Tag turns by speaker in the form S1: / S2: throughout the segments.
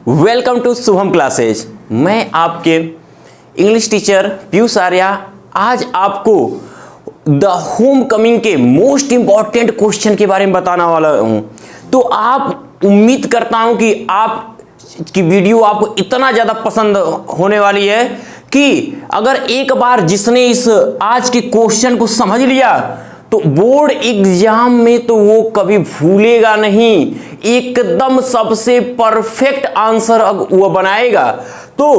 S1: Welcome to Shubham classes. मैं आपके English teacher Piyush Arya आज आपको द होम कमिंग के मोस्ट इंपॉर्टेंट क्वेश्चन के बारे में बताने वाला हूं। तो आप उम्मीद करता हूं कि आप की वीडियो आपको इतना ज़्यादा पसंद होने वाली है कि अगर एक बार जिसने इस आज के क्वेश्चन को समझ लिया तो बोर्ड एग्जाम में तो वो कभी भूलेगा नहीं, एकदम सबसे परफेक्ट आंसर वो बनाएगा। तो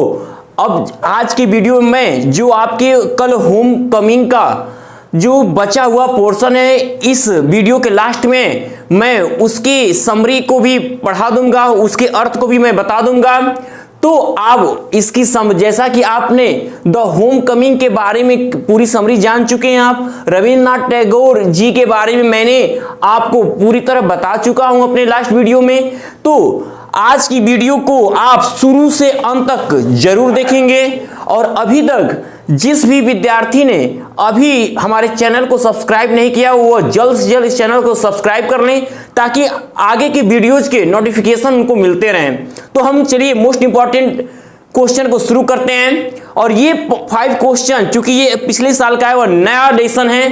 S1: अब आज की वीडियो में जो आपके कल होम कमिंग का जो बचा हुआ पोर्शन है, इस वीडियो के लास्ट में मैं उसकी समरी को भी पढ़ा दूंगा, उसके अर्थ को भी मैं बता दूंगा। तो आप इसकी जैसा कि आपने द होम कमिंग के बारे में पूरी समरी जान चुके हैं, आप रविन्द्रनाथ टैगोर जी के बारे में मैंने आपको पूरी तरह बता चुका हूं अपने लास्ट वीडियो में। तो आज की वीडियो को आप शुरू से अंत तक जरूर देखेंगे और अभी तक जिस भी विद्यार्थी ने अभी हमारे चैनल को सब्सक्राइब नहीं किया वो जल्द से जल्द इस चैनल को सब्सक्राइब कर लें ताकि आगे की वीडियोज के नोटिफिकेशन उनको मिलते रहें। तो हम चलिए मोस्ट इंपॉर्टेंट क्वेश्चन को शुरू करते हैं। और ये 5 क्वेश्चन चूंकि ये पिछले साल का है और नया लेसन है,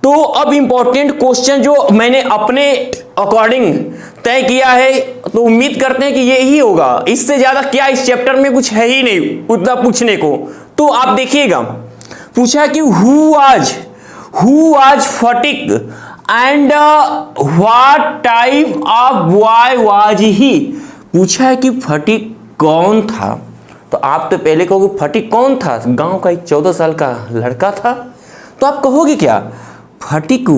S1: तो अब इंपॉर्टेंट क्वेश्चन जो मैंने अपने अकॉर्डिंग तय किया है, तो उम्मीद करते हैं कि ये ही होगा। इससे ज्यादा क्या इस चैप्टर में कुछ है ही नहीं उतना पूछने को। तो आप देखिएगा, पूछा कि who was Phatik and what type of boy was he. पूछा है कि फटिक कौन था। तो आप तो पहले कहोगे फटिक कौन था, गांव का एक 14 साल का लड़का था। तो आप कहोगे क्या, Phatik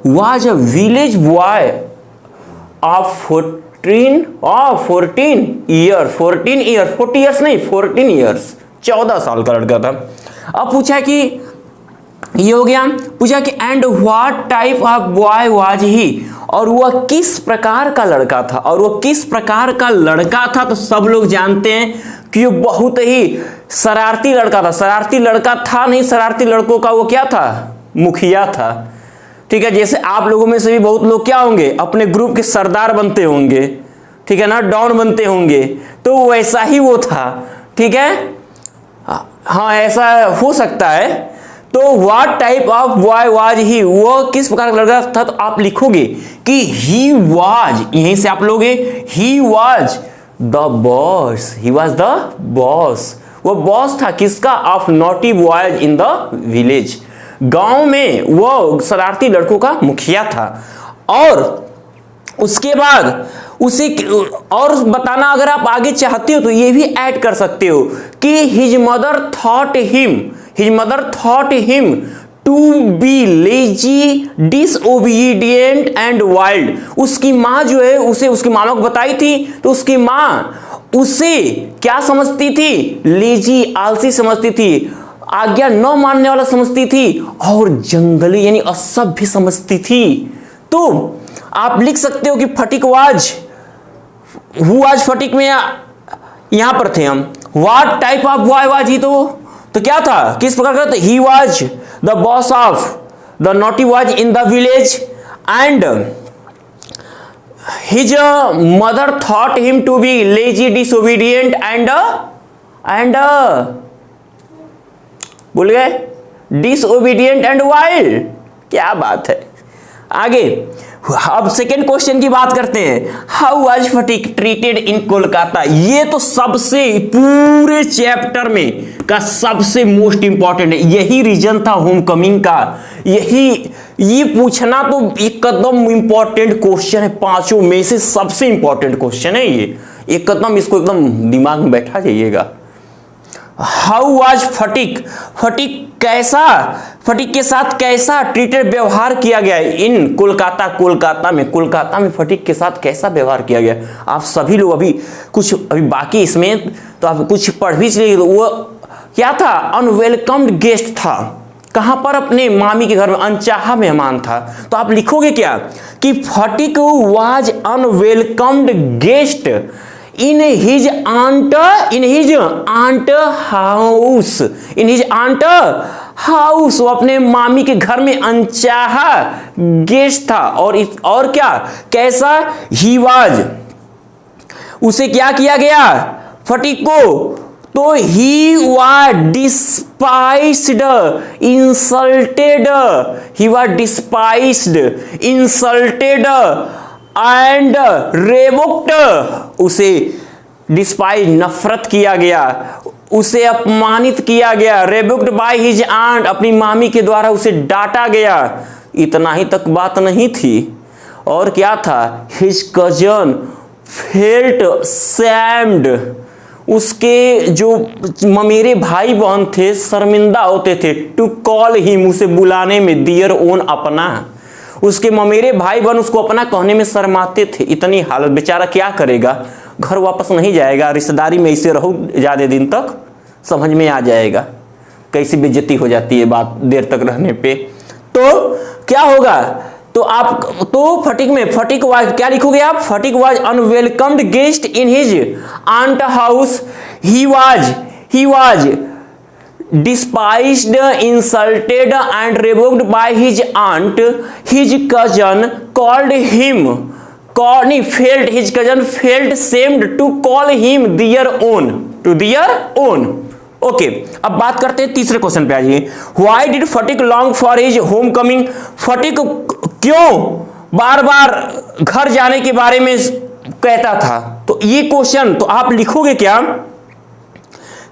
S1: was a village boy of 14 साल का लड़का था। अब पूछा कि ये हो गया, पूछा कि and what type of boy was ही, और वह किस प्रकार का लड़का था। और वह किस प्रकार का लड़का था तो सब लोग जानते हैं कि वो बहुत ही शरारती लड़का था। शरारती लड़का था नहीं, शरारती लड़कों का वो क्या था, मुखिया था। ठीक है, जैसे आप लोगों में से भी बहुत लोग क्या होंगे, अपने ग्रुप के सरदार बनते होंगे, ठीक है ना, डॉन बनते होंगे। तो वैसा ही वो था, ठीक है, हाँ ऐसा हो सकता है। तो what type of boy was ही, वो किस प्रकार का लड़का था। तो आप लिखोगे कि ही वाज, यहीं से आप लोगे ही was the boss, he was the boss. वो बॉस था किसका, of naughty boys in the village. गांव में वो शरारती लड़कों का मुखिया था। और उसके बाद उसे और बताना अगर आप आगे चाहते हो तो ये भी ऐड कर सकते हो कि his mother thought him to be lazy, disobedient and wild. उसकी माँ जो है उसे उसकी मामा को बताई थी, तो उसकी माँ उसे क्या समझती थी, लेजी, आलसी समझती थी, आज्ञा न मानने वाला समझती थी, और जंगली यानी असभ्य समझती थी। तो आप लिख सकते हो कि Phatik was, who was Phatik में यहां पर थे हम, what type of boy was he, तो क्या था, किस प्रकार का, he was the boss of the naughty boys in the village and his mother thought him to be lazy, disobedient and भूल गए, डिसओबीडिएंट एंड वाइल्ड। क्या बात है। आगे अब सेकेंड क्वेश्चन की बात करते हैं, how was Phatik treated in Kolkata. ये तो सबसे पूरे चैप्टर में का सबसे मोस्ट इंपॉर्टेंट है, यही रीजन था होम कमिंग का। ये पूछना तो एकदम इंपॉर्टेंट क्वेश्चन है, 5 में से सबसे इंपॉर्टेंट क्वेश्चन है ये, एकदम इसको एकदम दिमाग में बैठा जाइएगा। हाउ वाज फटिक के साथ कैसा ट्रीटेड, व्यवहार किया गया इन कोलकाता में फटिक के साथ कैसा व्यवहार किया गया। आप सभी लोग अभी बाकी इसमें तो आप कुछ पढ़ भी चलिए। वो क्या था, अनवेलकम्ड गेस्ट था। कहां पर, अपने मामी के घर में, अनचाहा मेहमान था। तो आप लिखोगे क्या कि Phatik was unwelcomed guest in his aunt house, वो अपने मामी के घर में अनचाहा गेस्ट था। और क्या कैसा, ही वाज उसे क्या किया गया, फटिक को, तो he was despised, insulted, he was despised, insulted and revoked, उसे डिस्पाइज नफरत किया गया, उसे अपमानित किया गया, रेवोक्ड बाय हिज आंट, अपनी मामी के द्वारा उसे डांटा गया। इतना ही तक बात नहीं थी, और क्या था, हिज कजन फेल्ट सैम्ड, उसके जो ममेरे भाई बहन थे शर्मिंदा होते थे, टू कॉल हिम, उसे बुलाने में, दियर ओन, अपना, उसके ममेरे भाई बहन उसको अपना कहने में शर्माते थे। इतनी हालत, बेचारा क्या करेगा, घर वापस नहीं जाएगा, रिश्तेदारी में इसे रहो ज्यादा दिन तक, समझ में आ जाएगा कैसी बेइज्जती हो जाती है बात देर तक रहने पे। तो क्या होगा, तो आप तो फटिक में, फटिक वाज क्या लिखोगे आप, Phatik was unwelcomed guest in his aunt house, he was despised, insulted and revoked by his aunt. His cousin called him, felt, his cousin felt shamed to call him their own, to their own. Okay, अब बात करते हैं तीसरे question पे आ जाइए। Why did Phatik long for his home coming, Phatik क्यों बार बार घर जाने के बारे में कहता था। तो ये क्वेश्चन तो आप लिखोगे क्या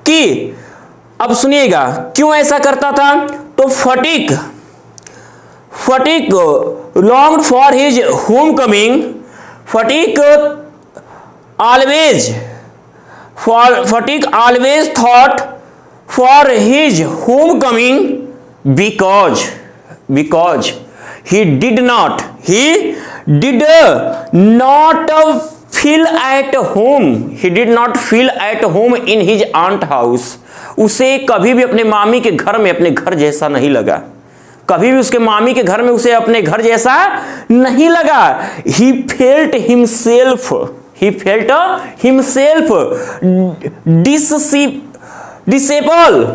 S1: कि, अब सुनिएगा क्यों ऐसा करता था। तो Phatik long for his home coming, Phatik always thought for his home coming because he did not feel at home in his aunt house. उसे कभी भी अपने मामी के घर में अपने घर जैसा नहीं लगा, कभी भी उसके मामी के घर में उसे अपने घर जैसा नहीं लगा। He felt himself disable,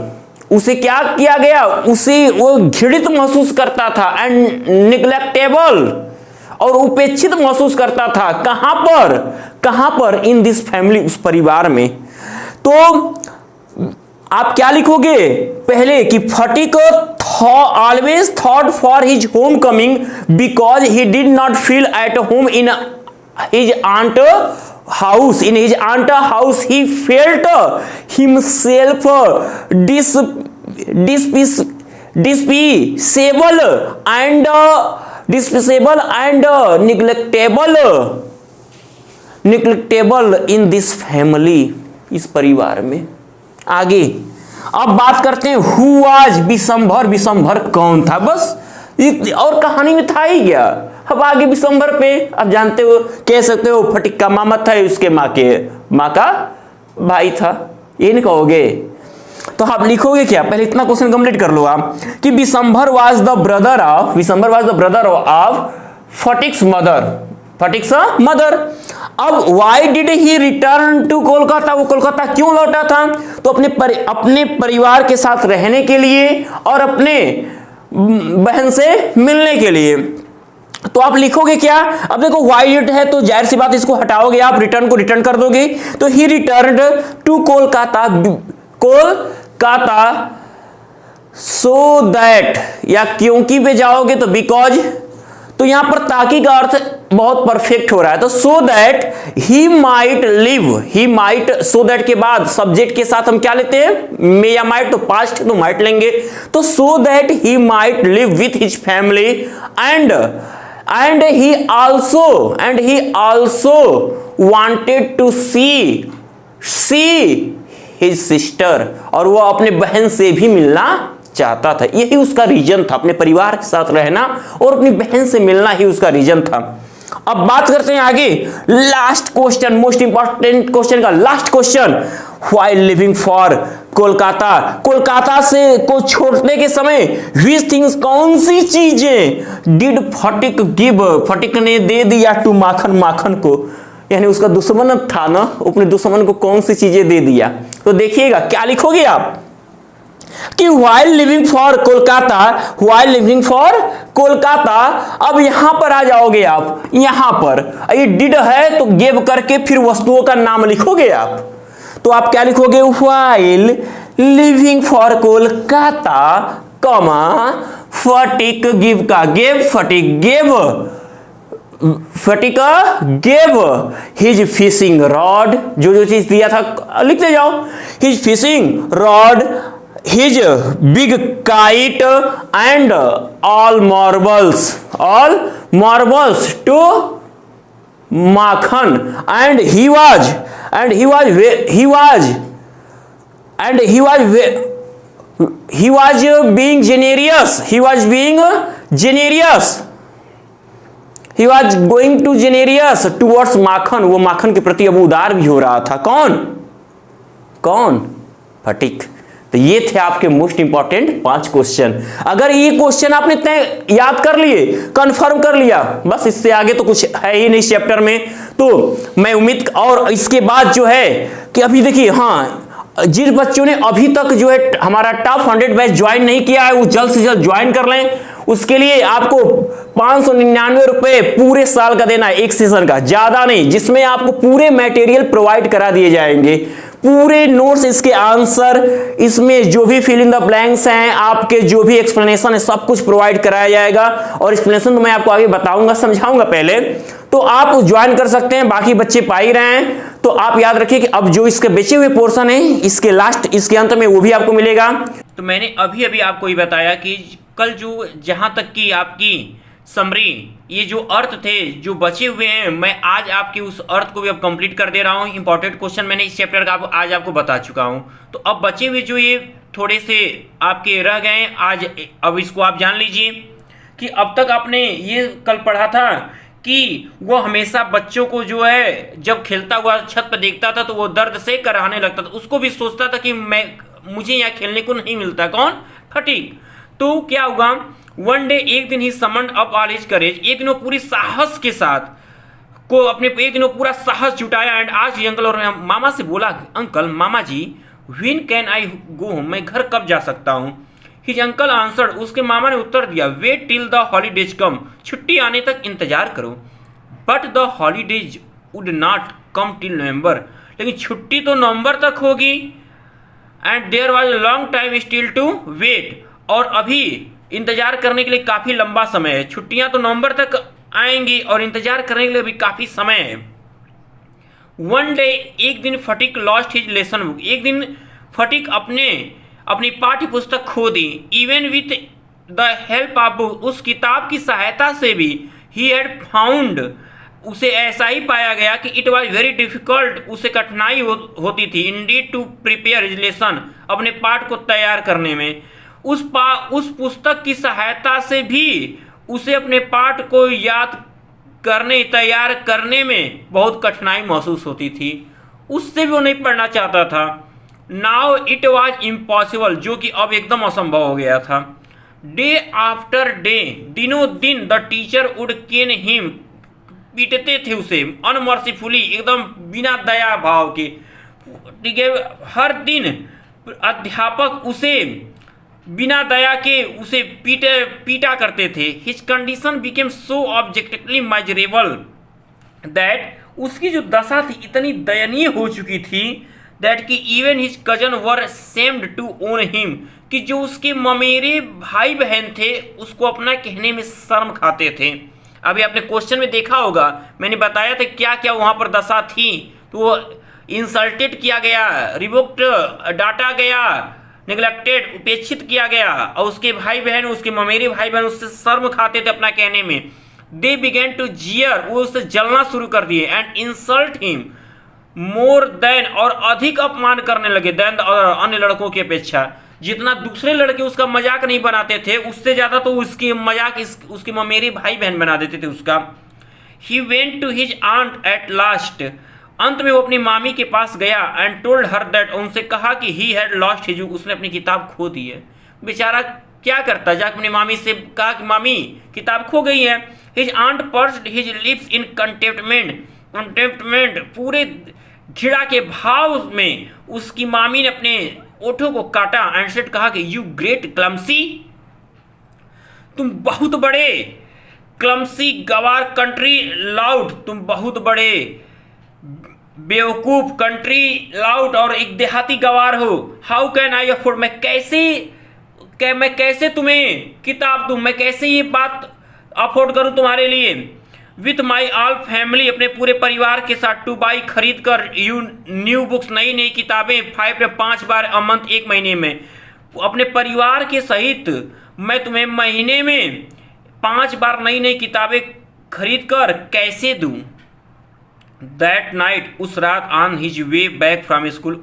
S1: उसे क्या किया गया, उसे वो घृणित महसूस करता था, एंड निग्लेक्टेबल, और उपेक्षित महसूस करता था। कहां पर इन दिस फैमिली, उस परिवार में। तो आप क्या लिखोगे पहले कि Phatik always thought for his home coming because he did not feel at home in his aunt house. In his aunt house he felt himself despicable and neglectable in this family, इस परिवार में। आगे अब बात करते हैं who was विशंभर कौन था, बस और कहानी में था ही क्या। अब आगे विशंभर पे आप जानते हो, कह सकते हो फटिक का मामा था, उसके माँ का भाई था, ये नहीं कहोगे। तो आप लिखोगे क्या, पहले इतना क्वेश्चन कंप्लीट कर लो आप कि Vishambhar was the brother of Phatik's mother. अब why did he return to Kolkata, वो कोलकाता क्यों लौटा था। तो अपने परिवार के साथ रहने के लिए और अपने बहन से मिलने के लिए। तो आप लिखोगे क्या, अब देखो व्हाई डिड है तो जाहिर सी बात इसको हटाओगे आप, रिटर्न को रिटर्न कर दोगे। तो he returned to Kolkata so that, या क्योंकि पे जाओगे तो बिकॉज, तो यहां पर ताकि का अर्थ बहुत परफेक्ट हो रहा है। तो so that he might live, so that के बाद सब्जेक्ट के साथ हम क्या लेते हैं, मे या माइट, तो पास्ट तो माइट लेंगे। तो so that he might live with his family and he also wanted to see his sister, और वो अपने बहन से भी मिलना चाहता था। यही उसका रीजन था, अपने परिवार के साथ रहना और अपनी बहन से मिलना ही उसका रीजन था। अब बात करते हैं आगे, last question, most important question का last question, while living for Kolkata से को छोड़ने के समय व्हिच थिंग्स, कौन सी चीजें डिड फटिक गिव, फटिक ने दे दिया टू माखन को, यानी उसका दुश्मन था ना, अपने दुश्मन को कौन सी चीजें दे दिया। तो देखिएगा क्या लिखोगे आप कि while living for Kolkata, while living for Kolkata, अब यहां पर आ जाओगे आप, यहां पर ये डिड है तो गेव करके फिर वस्तुओं का नाम लिखोगे आप, तो आप क्या लिखोगे, while living for Kolkata, comma Phatik give का gave, Phatik gave, Phatik gave his fishing rod, जो चीज दिया था लिखते जाओ, his fishing rod, his big kite and all marbles to Makhan, and he was being generous, he was going to generous towards माखन, वो माखन के प्रति अब उदार भी हो रहा था। कौन फटिक। तो ये थे आपके मोस्ट इंपॉर्टेंट 5 क्वेश्चन। अगर ये क्वेश्चन आपने याद कर लिए, कंफर्म कर लिया, बस इससे आगे तो कुछ है ही नहीं चैप्टर में। तो मैं उम्मीद, और इसके बाद जो है कि अभी देखिए, हाँ, जिन बच्चों ने अभी तक जो है हमारा टॉप 100 बैच ज्वाइन नहीं किया है वो जल्द से जल्द ज्वाइन कर लें। उसके लिए आपको 599 रुपए पूरे साल का देना है, एक सेशन का, ज्यादा नहीं, जिसमें आपको पूरे मटेरियल प्रोवाइड करा दिए जाएंगे, पूरे नोट्स, इसके आंसर, इसमें जो भी फिल इन द ब्लैंक्स हैं, आपके जो भी एक्सप्लेनेशन है, सब कुछ प्रोवाइड कराया जाएगा। और एक्सप्लेनेशन तो मैं आपको आगे बताऊंगा, समझाऊंगा पहले, तो आप ज्वाइन कर सकते हैं। बाकी बच्चे पा ही रहे हैं, तो आप याद रखिए कि अब जो इसके बचे हुए पोर्शन है, इसके लास्ट, इसके अंत में वो भी आपको मिलेगा।
S2: तो मैंने अभी आपको ये बताया कि कल जो जहां तक की आपकी समरी, ये जो अर्थ थे जो बचे हुए हैं, मैं आज आपके उस अर्थ को भी अब कंप्लीट कर दे रहा हूँ। इंपॉर्टेंट क्वेश्चन मैंने इस चैप्टर का आज आपको बता चुका हूँ। तो अब बचे हुए जो ये थोड़े से आपके रह गए आज, अब इसको आप जान लीजिए कि अब तक आपने ये कल पढ़ा था कि वो हमेशा बच्चों को जो है जब खेलता हुआ छत पर देखता था तो वो दर्द से कराहने लगता था, उसको भी सोचता था कि मुझे यहाँ खेलने को नहीं मिलता। कौन? फटीक। तो क्या हुआ, वन डे, एक दिन ही समन्ड अप ऑल हिज करेज, एक दिन वो पूरी साहस के साथ को अपने, एक दिन वो पूरा साहस जुटाया एंड आज अंकल और मामा से बोला, अंकल, मामा जी, when can I go home, मैं घर कब जा सकता हूँ। हिज अंकल आंसर्ड, उसके मामा ने उत्तर दिया, wait till the holidays come, छुट्टी आने तक इंतजार करो। But the holidays would not come till November, लेकिन छुट्टी तो नवंबर तक होगी। And there was a long time still to wait, और अभी इंतजार करने के लिए काफी लंबा समय है। छुट्टियां तो नवंबर तक आएंगी और इंतजार करने के लिए भी काफी समय है। वन डे, एक दिन Phatik lost his lesson book, एक दिन फटिक अपनी पाठ्य पुस्तक खो दी। Even with the help of book, उस किताब की सहायता से भी, ही हैड फाउंड, उसे ऐसा ही पाया गया कि इट वॉज वेरी डिफिकल्ट, उसे कठिनाई होती थी, indeed to prepare his lesson, अपने पाठ को तैयार करने में। उस पुस्तक की सहायता से भी उसे अपने पाठ को याद करने, तैयार करने में बहुत कठिनाई महसूस होती थी, उससे भी वो नहीं पढ़ना चाहता था। नाउ इट वॉज इम्पॉसिबल, जो कि अब एकदम असंभव हो गया था। डे आफ्टर डे, दिनों दिन, the teacher would cane him, पीटते थे उसे, अनमर्सीफुली, एकदम बिना दया भाव के, ठीक है, हर दिन अध्यापक उसे बिना दया के उसे पीटा करते थे। His condition became so objectively miserable that, उसकी जो दशा थी इतनी दयनीय हो चुकी थी, दैट कि even his cousin were seemed to own him, कि जो उसके ममेरे भाई बहन थे उसको अपना कहने में शर्म खाते थे। अभी आपने क्वेश्चन में देखा होगा, मैंने बताया था क्या क्या वहां पर दशा थी। तो वो इंसल्टेड किया गया, रिवोक्ड, डांटा गया, नेग्लेक्टेड, उपेक्षित किया गया, और उसके भाई बहन, उसके ममेरे भाई बहन उससे शर्म खाते थे अपना कहने में। दे बिगेन टू जियर, वो उससे जलना शुरू कर दिए, and insult him more than, और अधिक अपमान करने लगे, देन अन्य लड़कों की अपेक्षा। जितना दूसरे लड़के उसका मजाक नहीं बनाते थे, उससे ज्यादा तो उसकी मजाक उसके ममेरे भाई बहन बना देते थे उसका। He went to his aunt at last, अंत में वो अपनी मामी के पास गया, एंड टोल्ड हर दैट, उनसे कहा कि ही हैड लॉस्ट हिज, उसने अपनी किताब खो दी है। बेचारा क्या करता, जाकर अपनी मामी से कहा कि मामी किताब खो गई है। His aunt pursed his lips in contemptment, पूरे घृणा के भाव में उसकी मामी ने अपने ओठों को काटा एंड सेड, कहा कि यू ग्रेट क्लमसी, तुम बहुत बड़े, क्लमसी गवार, कंट्री लाउड, तुम बहुत बड़े बेवकूफ, कंट्री लाउड और एक देहाती गवार हो। हाउ कैन आई अफोर्ड, मैं कैसे तुम्हें किताब दूं, मैं कैसे ये बात अफोर्ड करूं तुम्हारे लिए। विथ माई ऑल फैमिली, अपने पूरे परिवार के साथ, टू बाई, खरीद कर, यू न्यू बुक्स, नई नई किताबें, 5 बार अ मंथ, एक महीने में, अपने परिवार के सहित मैं तुम्हें महीने में 5 बार नई नई किताबें खरीद कर कैसे दूं। दैट नाइट, उस रात, on his way back from school,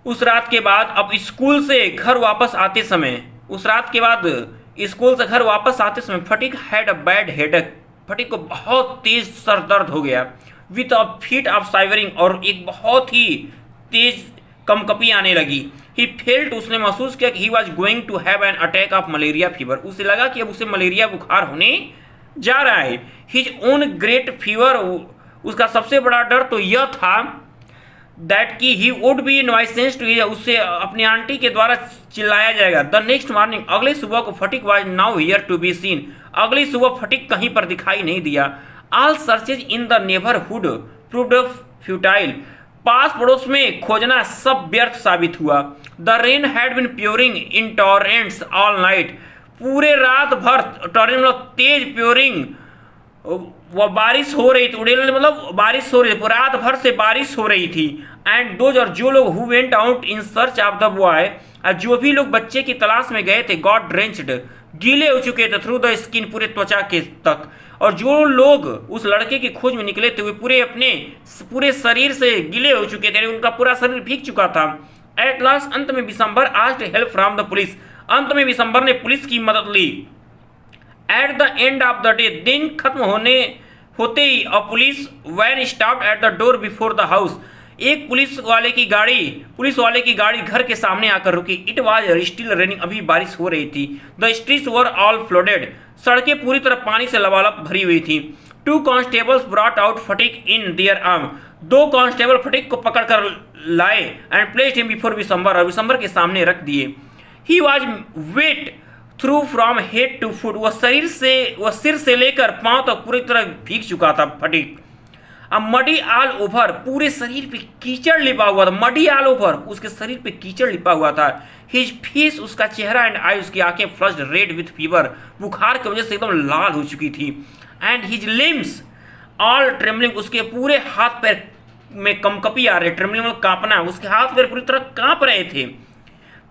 S2: उस रात के बाद, अब स्कूल से घर वापस आते समय, उस रात के बाद स्कूल से घर वापस आते समय, फटिक हैड अ बैड हेडेक, फटिक को बहुत तेज सर दर्द हो गया। विथ अ फिट ऑफ साइवरिंग, और एक बहुत ही तेज कंपकपी आने लगी। ही फेल्ट, उसने महसूस किया कि he was going to have an attack of malaria fever, उसे लगा कि अब उसे मलेरिया बुखार होने जा रहा है। हिज ओन ग्रेट फीवर, उसका सबसे बड़ा डर तो यह था दैट की he would be nuisance to, उससे अपनी आंटी के द्वारा चिल्लाया जाएगा। द नेक्स्ट मॉर्निंग, अगले सुबह को, Phatik was nowhere to be seen, अगली सुबह फटिक कहीं पर दिखाई नहीं दिया। All searches in the neighbourhood proved futile, पास पड़ोस में खोजना सब व्यर्थ साबित हुआ। The rain had been pouring in torrents all night, पूरे रात भर टॉरेंट मतलब तेज प्योरिंग, वह बारिश हो रही थी, उड़ेल मतलब बारिश हो रही थी, रात भर से बारिश हो रही थी। एंड दोज, और जो लोग who went out in search of the boy, जो भी लोग बच्चे की तलाश में गए थे, गॉट ड्रेंच्ड, गीले हो चुके थे, थ्रू द स्किन, पूरे त्वचा के तक। और जो लोग उस लड़के की खोज में निकले थे, वे पूरे शरीर से गीले हो चुके थे, उनका पूरा शरीर भीग चुका था। एट लास्ट, अंत में Bishambar asked help from the police, अंत में बिशंबर ने पुलिस की मदद ली। At the end of the day, दिन खत्म होते ही, a police van stopped at the door before the house, एक पुलिस वाले की गाड़ी घर के सामने आकर रुकी। इट वाज स्टिल रेनिंग, अभी बारिश हो रही थी। The streets were all flooded, सड़कें पूरी तरह पानी से लबालब भरी हुई थी। 2 constables brought out Phatik in their arm, 2 constable Phatik को पकड़कर लाए and placed him before Bishambar, और बिशंबर के सामने रख दिए। He was wet through from head to foot, वह सिर से लेकर पांव तक पूरी तरह भीग चुका था फटिक। अब मडी ऑल ओवर, पूरे शरीर पे कीचड़ लिपा हुआ था, मडी ऑल ओवर, उसके शरीर पे कीचड़ लिपा हुआ था। हिज फेस, उसका चेहरा, एंड आई, उसकी आंखें, फ्लश्ड रेड विथ फीवर, बुखार की वजह से एकदम लाल हो चुकी थी। And his limbs all trembling, उसके पूरे हाथ पैर में कंपकपी आ रहे, ट्रेमलिंग में कांपना, उसके हाथ पैर पूरी तरह कांप रहे थे।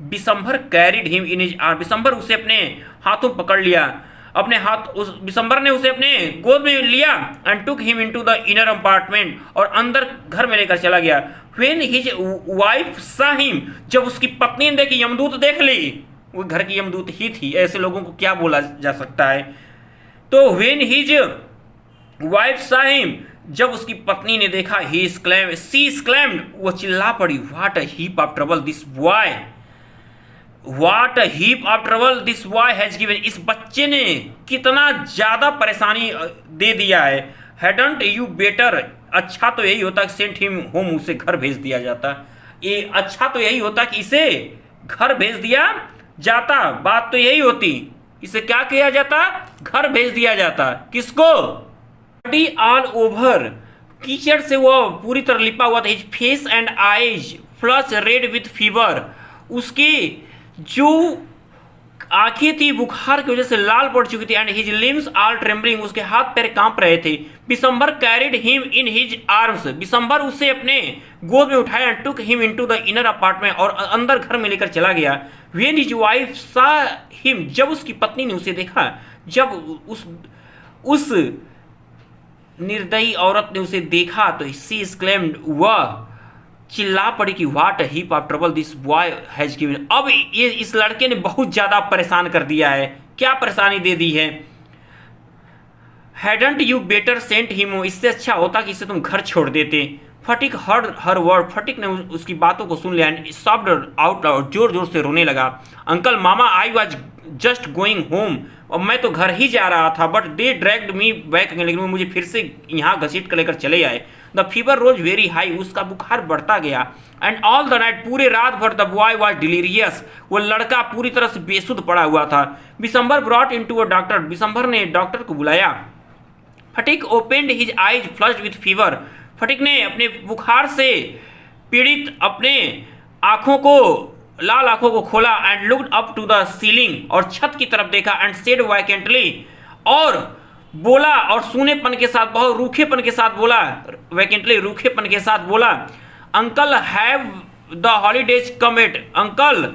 S2: Bishambar carried him in his arm, Bishambar उसे अपने हाथों पकड़ लिया, बिशंबर ने उसे अपने गोद में लिया। And took him into the inner apartment, और अंदर घर में लेकर चला गया। व्हेन हिज वाइफ सा हिम, जब उसकी पत्नी ने देखी, यमदूत देख ली, वो घर की यमदूत ही थी, ऐसे लोगों को क्या बोला जा सकता है। तो व्हेन हिज वाइफ सा हिम, जब उसकी पत्नी ने देखा, शी एक्सक्लेम्ड, वो चिल्ला पड़ी, what a heap of trouble this boy, what a heap of trouble this boy has given, इस बच्चे ने कितना ज्यादा परेशानी दे दिया है। हैडंट यू बेटर, अच्छा तो यही होता कि सेंट हिम होम, उसे घर भेज दिया जाता। ये अच्छा तो यही होता कि इसे घर भेज दिया जाता, बात तो यही होती, इसे क्या किया जाता, घर भेज दिया जाता। किसको? बॉडी ऑल ओवर, कीचड़ से वो पूरी तरह लिपा हुआ था। His face and eyes flush red with fever, उसकी जो आंखें थी बुखार की वजह से लाल पड़ चुकी थी। And his limbs all trembling, उसके हाथ पैर कांप रहे थे। Bishambar carried him in his arms, Bishambar उसे अपने गोद में उठाया। And took him into the inner apartment, और अंदर घर में लेकर चला गया। व्हेन हिज वाइफ सा हिम, जब उसकी पत्नी ने उसे देखा, जब उस निर्दयी औरत ने उसे देखा, तो शी एक्सक्लेम्ड, वह चिल्ला पड़ी कि what a heap of trouble this boy has given, अब ये इस लड़के ने बहुत ज्यादा परेशान कर दिया है, क्या परेशानी दे दी है। Hadn't you better sent him, इससे अच्छा होता कि इसे तुम घर छोड़ देते। फटिक हर वर्ड, फटिक ने उसकी बातों को सुन लिया। एंड सॉफ्ट आउट लाउड, जोर जोर से रोने लगा। Uncle, mama, I was just going home, और मैं तो घर ही जा रहा था, but they dragged me back, लेकिन वो मुझे फिर से यहाँ घसीट कर लेकर चले आए। The fever rose very high, उसका बुखार बढ़ता गया। एंड ऑल द नाइट, पूरे रात भर द बॉय वाज डिलीरियस, वो लड़का पूरी तरह से बेसुध पड़ा हुआ था। Bishambar brought into a doctor, Bishambar ने डॉक्टर को बुलाया। Phatik opened his eyes flushed with fever, Phatik ने अपने बुखार से पीड़ित अपने आंखों को, लाल आंखों को खोला। And looked up to the ceiling, और छत की तरफ देखा। एंड सेड वैकेंटली, और बोला, और सूनेपन के साथ, बहुत रूखेपन के साथ बोला, वैकेंटली रूखेपन के साथ बोला, uncle have the holidays come it, uncle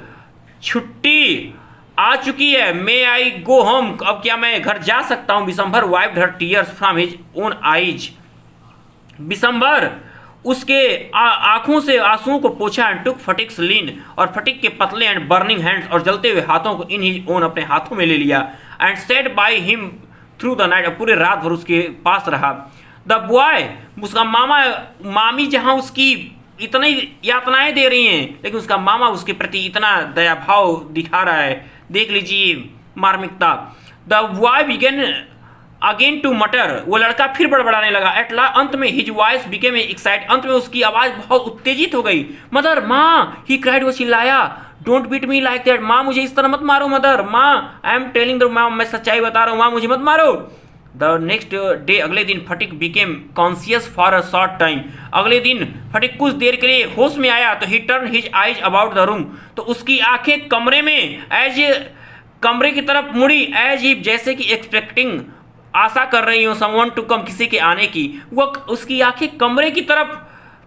S2: छुट्टी आ चुकी है, मे आई गो होम, अब क्या मैं घर जा सकता हूं। Bishambar wiped her tears from his own eyes, Bishambar उसके आंखों से आंसुओं को पोछा। एंड टुक फटिक्स लीन, और फटिक के पतले एंड बर्निंग हैंड्स, और जलते हुए हाथों को इन हिज ओन, अपने हाथों में ले लिया। And set by him through the night, पूरे रात भर उसके पास रहा। द बॉय, उसका मामा, मामी जहां उसकी इतनी यातनाएं दे रही हैं, लेकिन उसका मामा उसके प्रति इतना दया भाव दिखा रहा है, देख लीजिए मार्मिकता। The boy began again to mutter, वो लड़का फिर बड़बड़ाने लगा। एट लास्ट, अंत में हिज वॉइस बिकेम एक्साइट, अंत में उसकी आवाज बहुत उत्तेजित हो गई। मदर, माँ, ही क्राइड, वो चिल्लाया। Don't beat me like that, माँ मुझे इस तरह मत मारो। मदर, माँ, आई एम टेलिंग द, माँ मैं सच्चाई बता रहा हूँ, माँ मुझे मत मारो। द नेक्स्ट डे, अगले दिन Phatik became conscious for a short time, अगले दिन फटिक कुछ देर के लिए होश में आया। तो ही turn his eyes about the room, तो उसकी आंखें कमरे में, कमरे की तरफ मुड़ी, एज ही, जैसे कि एक्सपेक्टिंग, आशा कर रही हूँ, समवन टू कम, किसी के आने की। वो उसकी आंखें कमरे की तरफ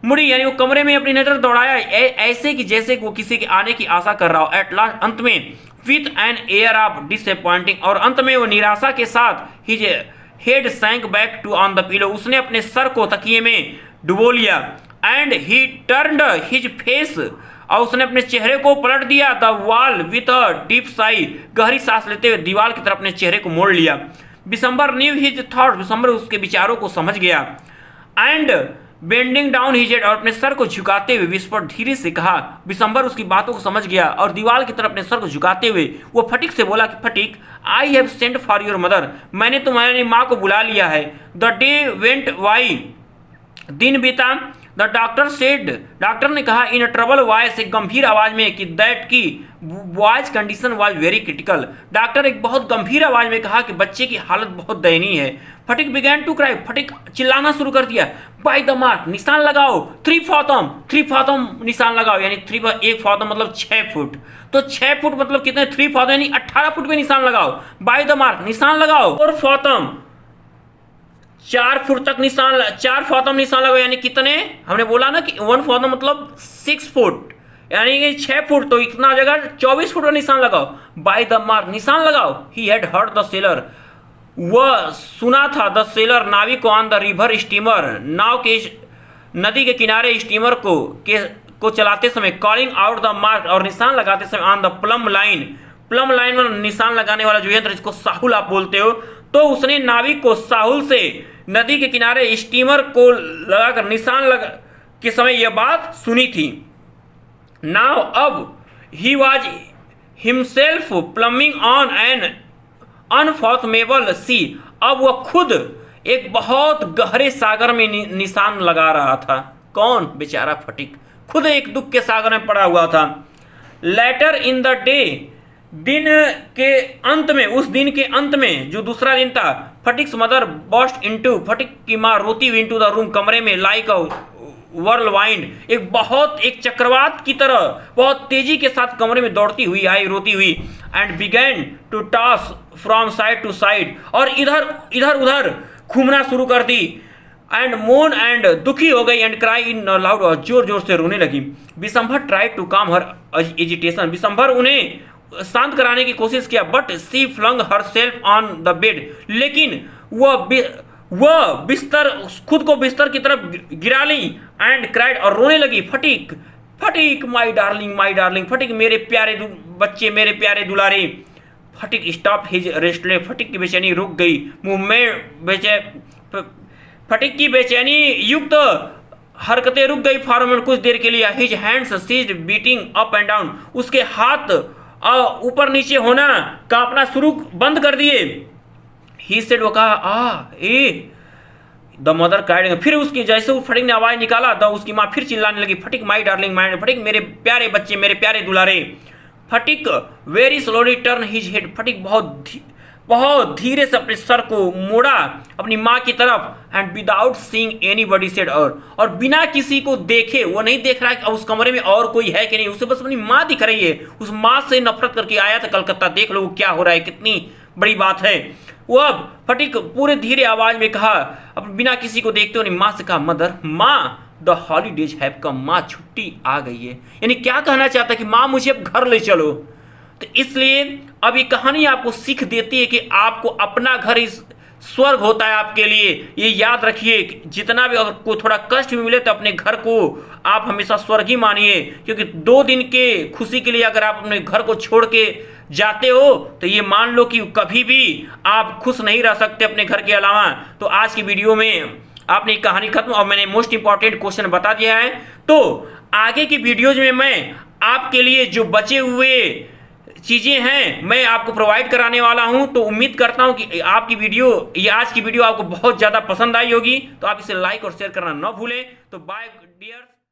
S2: मुड़ी, यानी वो कमरे में अपनी नजर दौड़ाया, ऐसे कि जैसे वो किसी के आने की आशा कर रहा हो। एट लास्ट, अंत में, with an air of disappointing, और अंत में वो निराशा के साथ, his head sank back to on the pillow, उसने अपने सर को तकिए में डुबो लिया। And he turned his face, और उसने अपने चेहरे को पलट दिया। The wall with a deep sigh, गहरी सांस लेते हुए दीवार की तरफ अपने चेहरे को मोड़ लिया। Bishambar new his thought, Bishambar उसके विचारों को समझ गया। And bending down his head, और अपने सर को झुकाते हुए विस्पर, धीरे से कहा। बिशंबर उसकी बातों को समझ गया, और दीवार की तरफ अपने सर को झुकाते हुए वो फटिक से बोला कि Phatik, I have sent for your mother, मैंने तुम्हारी माँ को बुला लिया है। द डे वेंट वाई, दिन बीता। द डॉक्टर सेड, डॉक्टर ने कहा इन ट्रबल वॉइस, एक गंभीर आवाज में, कि दैट की boys condition was very critical, doctor एक बहुत गंभीर आवाज में कहा कि बच्चे की हालत बहुत दयनीय है। फटिक बिगैन टू क्राई, फटिक चिल्लाना शुरू कर दिया। बाय द मार्क, निशान लगाओ। 3 फॉथम, 3 फॉथम निशान लगाओ, यानी 3 एक फॉथम मतलब 6 फुट, तो 6 फुट मतलब कितने, 3 फॉथम यानी 18 फुट पे निशान लगाओ। बाय द मार्क, निशान लगाओ। 4 फॉथम, 4 फुट तक निशान, 4 फॉथम निशान लगाओ, यानी कितने, हमने बोला ना कि 1 फॉथम मतलब 6 फुट, यानी कि 6 फुट, तो इतना जगह 24 फुट का निशान लगाओ। बाय द मार्क, निशान लगाओ। He had heard the seller, वह सुना था, द सेलर, नाविक ऑन द रिवर स्टीमर, नाव के नदी के किनारे स्टीमर को चलाते समय, कॉलिंग आउट द मार्क, और निशान लगाते समय, on the plum line, plum line में निशान लगाने वाला जो यंत्र, जिसको साहुल आप बोलते हो, तो उसने नाविक को साहुल से नदी के किनारे स्टीमर को लगाकर निशान लगा के समय यह बात सुनी थी। नाउ अब he was himself plumbing on an unformable sea, अब वह खुद एक बहुत गहरे सागर में निशान लगा रहा था। कौन? बेचारा फटिक, खुद एक दुख के सागर में पड़ा हुआ था। लेटर इन द डे, दिन के अंत में, उस दिन के अंत में जो दूसरा दिन था, फटिक्स मदर बस्ट इनटू, फटिक की माँ रोती हुई इनटू द रूम, कमरे में, लाइक अ व्हर्लवाइंड, एक चक्रवात की तरह बहुत तेजी के साथ कमरे में दौड़ती हुई आई, रोती हुई। And began to toss from side to side, और इधर उधर घूमना शुरू कर दी। एंड मोन, एंड दुखी हो गई। एंड क्राई इन लाउड, और जोर जोर से रोने लगी। बिशंबर ट्राई टू काम हर एजिटेशन, बिशंबर उन्हें शांत कराने की कोशिश किया। But she flung herself on the bed, लेकिन वह बिस्तर, खुद को बिस्तर की तरफ गिरा ली। एंड क्राइड, और रोने लगी। फटिक, फटिक माई डार्लिंग, माई डार्लिंग, फटिक मेरे प्यारे बच्चे, मेरे प्यारे दुलारे। फटिक स्टॉप हिज रेस्टलेस, फटिक की बेचैनी रुक गई। मुंह में फटिक की बेचैनी युक्त हरकतें रुक गई फॉरमेंट कुछ देर के लिए। His hands ceased beating up and down, उसके हाथ ऊपर नीचे होना, कांपना शुरू बंद कर दिए। ही सेड, वो कहा, द मदर क्राइड। फिर उसकी जैसे वो फटिक ने आवाज निकाला तो उसकी माँ फिर चिल्लाने लगी, फटिक माई डार्लिंग माई, फटिक मेरे प्यारे बच्चे, मेरे प्यारे दुलारे। Phatik very slowly turn his head, Phatik बहुत धीरे से अपने सर को मोड़ा अपनी माँ की तरफ। And without seeing anybody said, और बिना किसी को देखे, वो नहीं देख रहा है कि उस कमरे में और कोई है कि नहीं, उसे बस अपनी माँ दिख रही है। उस माँ से नफरत करके आया था कलकत्ता, देख लो क्या हो रहा है, कितनी बड़ी बात है। वो अब फटिक पूरे धीरे आवाज में कहा, अब बिना किसी को देखते हुए माँ से कहा, मदर, माँ, द हॉलीडेज हैव कम, माँ छुट्टी आ गई है। यानी क्या कहना चाहता है कि माँ मुझे अब घर ले चलो। तो इसलिए अब ये कहानी आपको सीख देती है कि आपको अपना घर इस स्वर्ग होता है आपके लिए। ये याद रखिए, जितना भी अगर को थोड़ा कष्ट भी मिले तो अपने घर को आप हमेशा स्वर्ग ही मानिए, क्योंकि 2 दिन के खुशी के लिए अगर आप अपने घर को छोड़ के जाते हो तो ये मान लो कि कभी भी आप खुश नहीं रह सकते अपने घर के अलावा। तो आज की वीडियो में आपने कहानी खत्म और मैंने मोस्ट इंपॉर्टेंट क्वेश्चन बता दिया है। तो आगे की वीडियोज में मैं आपके लिए जो बचे हुए चीजें हैं मैं आपको प्रोवाइड कराने वाला हूं। तो उम्मीद करता हूं कि आपकी वीडियो, ये आज की वीडियो आपको बहुत ज्यादा पसंद आई होगी। तो आप इसे लाइक और शेयर करना ना भूलें। तो बाय डियर्स।